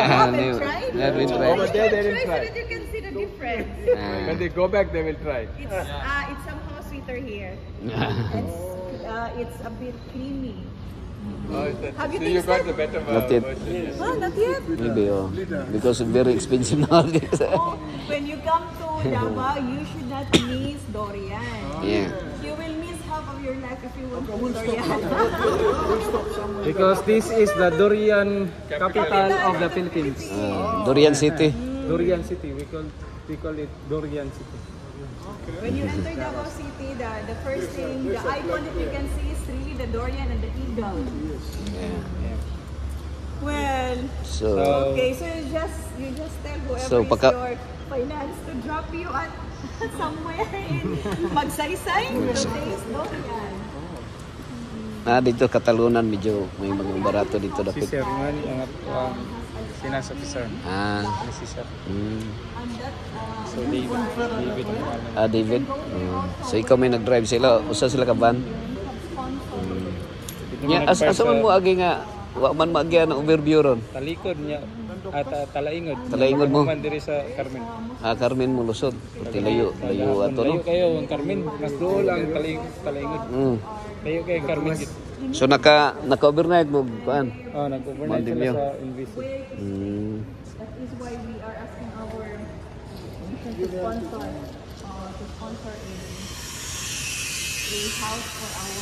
haven't tried? Never tried. Over there they didn't Try so try. that you can see the difference. When they go back, they will try. It's somehow sweeter here. It's a bit creamy. Oh, is that, Have you so you got tasted? the better Not yet. version. Oh, not yet. Maybe, because it's very expensive nowadays. Oh, when you come to Davao, you should not miss durian. Yeah. You will miss half of your life if you want to eat durian. Because this is the durian capital of the Philippines. Durian City. Durian City. We call it Durian City. When you enter Davao City, the first thing, the icon that you can see is really the durian and the eagle. Yeah. Well, So, okay, so you just tell whoever So, is your finance to drop you at somewhere in Magsaysay to taste durian. dito Katalunan medyo may mga barato dito Si dapat. Sir man ang finance officer. Si Sir. And that, So David. David. So ikaw may nag-drive sila, usa sila ka van. Nya asa man mo agi nga wa man maagi ang overview ron. Talikod niya at talaingod. Talaingod mo. Man diri sa Carmen. Carmen mo lusod. Pati layo ato no. Layo kayo ang Carmen. Mas dool ang talaingod. Layo kayo ang Carmen. So naka-overnight mo kuan. Nag-overnight sila Mandilyo. sa Inviso. that is why we are asking our mission to sponsor a house for our